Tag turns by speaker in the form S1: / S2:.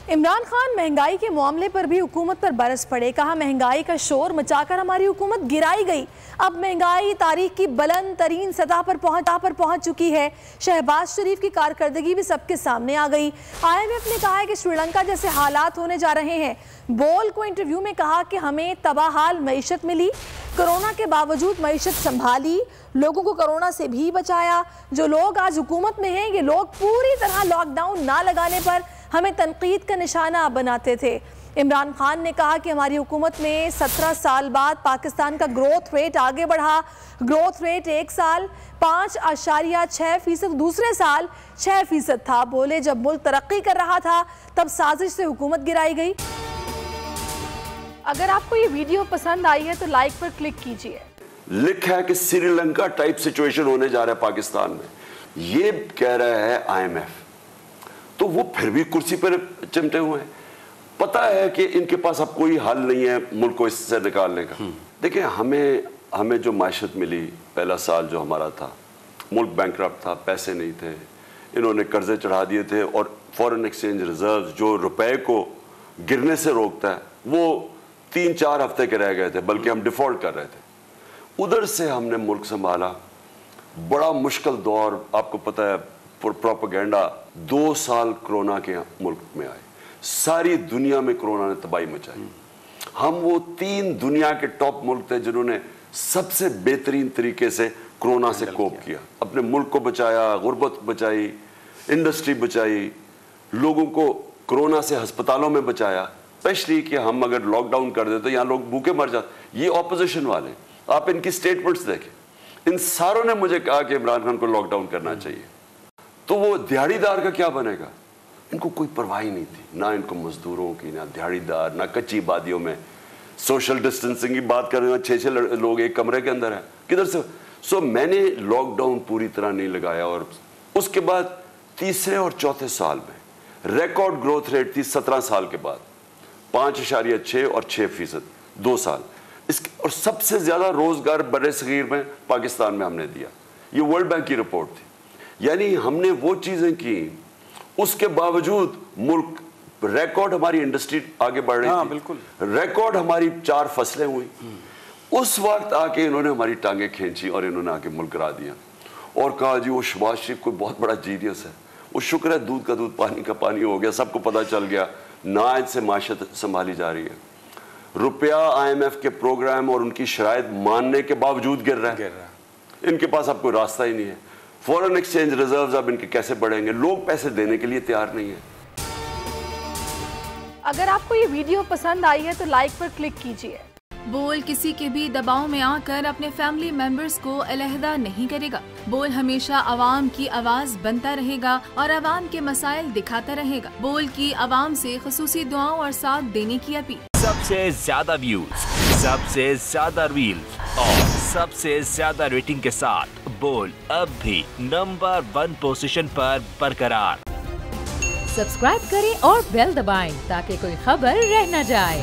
S1: इमरान खान महंगाई के मामले पर भी हुकूमत पर बरस पड़े। कहा महंगाई का शोर मचाकर हमारी हुकूमत गिराई गई। अब महंगाई तारीख की बुलंद तरीन सतह पर पहुंच चुकी है। शहबाज शरीफ की कारकर्दगी भी सबके सामने आ गई। IMF ने कहा है कि श्रीलंका जैसे हालात होने जा रहे हैं। बोल को इंटरव्यू में कहा कि हमें तबाहाल मईशत मिली, कोरोना के बावजूद मईशत संभाली, लोगों को कोरोना से भी बचाया। जो लोग आज हुकूमत में हैं, ये लोग पूरी तरह लॉकडाउन ना लगाने पर हमें तनकीद का निशाना बनाते थे। इमरान खान ने कहा कि हमारी हुकूमत में 17 साल बाद पाकिस्तान का ग्रोथ रेट आगे बढ़ा। ग्रोथ रेट एक साल 5.6%, दूसरे साल 6% था। बोले जब मुल्क तरक्की कर रहा था तब साजिश से हुकूमत गिराई गई। अगर आपको ये वीडियो पसंद आई है तो लाइक पर क्लिक कीजिए।
S2: लिखा है कि श्रीलंका टाइप सिचुएशन होने जा रहा है पाकिस्तान में, ये कह रहा है IMF, तो वो फिर भी कुर्सी पर चिमटे हुए हैं। पता है कि इनके पास अब कोई हल नहीं है मुल्क को इससे निकालने का। देखिए हमें जो माशत मिली, पहला साल जो हमारा था, मुल्क बैंकरप्ट था, पैसे नहीं थे, इन्होंने कर्जे चढ़ा दिए थे और फॉरेन एक्सचेंज रिजर्व जो रुपए को गिरने से रोकता है वो 3-4 हफ्ते के रह गए थे, बल्कि हम डिफॉल्ट कर रहे थे। उधर से हमने मुल्क संभाला, बड़ा मुश्किल दौर, आपको पता है प्रोपेगेंडा, 2 साल कोरोना के मुल्क में आए, सारी दुनिया में कोरोना ने तबाही मचाई। हम वो 3 दुनिया के टॉप मुल्क थे जिन्होंने सबसे बेहतरीन तरीके से कोरोना से कोप किया, अपने मुल्क को बचाया, गुर्बत बचाई, इंडस्ट्री बचाई, लोगों को कोरोना से अस्पतालों में बचाया। स्पेशली कि हम अगर लॉकडाउन कर देते तो यहाँ लोग भूखे मर जाते। ये ऑपोजिशन वाले, आप इनकी स्टेटमेंट्स देखें, इन सारों ने मुझे कहा कि इमरान खान को लॉकडाउन करना चाहिए। तो वो दिहाड़ीदार का क्या बनेगा? इनको कोई परवाह ही नहीं थी, ना इनको मजदूरों की, ना दिहाड़ीदार, ना कच्ची बादियों में सोशल डिस्टेंसिंग की बात कर रहे हैं, 6-6 लोग एक कमरे के अंदर हैं, किधर से? सो मैंने लॉकडाउन पूरी तरह नहीं लगाया। और उसके बाद तीसरे और चौथे साल में रिकॉर्ड ग्रोथ रेट थी 17 साल के बाद, 5.6 और 6%, 2 साल इसके। और सबसे ज्यादा रोजगार बड़े सगीर में पाकिस्तान में हमने दिया। ये वर्ल्ड बैंक की रिपोर्ट थी। यानी हमने वो चीजें की, उसके बावजूद मुल्क रिकॉर्ड, हमारी इंडस्ट्री आगे बढ़ रही थी,
S3: बिल्कुल
S2: रिकॉर्ड हमारी 4 फसलें हुई। उस वक्त आके इन्होंने हमारी टांगें खींची और इन्होंने आके मुल्क गिरा दिया और कहा जी वो शहबाज शरीफ कोई बहुत बड़ा जीनियस है। वो शुक्र है दूध का दूध पानी का पानी हो गया, सबको पता चल गया, नाज से माशत संभाली जा रही है। रुपया IMF के प्रोग्राम और उनकी शराइत मानने के बावजूद गिर रहा है। इनके पास अब कोई रास्ता ही नहीं है। फॉरेन एक्सचेंज रिजर्व्स अब इनके कैसे बढ़ेंगे? लोग पैसे देने के लिए तैयार नहीं है।
S1: अगर आपको ये वीडियो पसंद आई है तो लाइक पर क्लिक कीजिए।
S4: बोल किसी के भी दबाव में आकर अपने फैमिली मेंबर्स को अलहदा नहीं करेगा। बोल हमेशा आवाम की आवाज बनता रहेगा और आवाम के मसाइल दिखाता रहेगा। बोल की आवाम से खुसूसी दुआओं और साथ देने की अपील।
S5: सबसे ज्यादा व्यूज, सबसे ज्यादा रील्स और सबसे ज्यादा रेटिंग के साथ बोल अब भी नंबर 1 पोजीशन पर बरकरार।
S6: सब्सक्राइब करें और बेल दबाएं ताकि कोई खबर रह न जाए।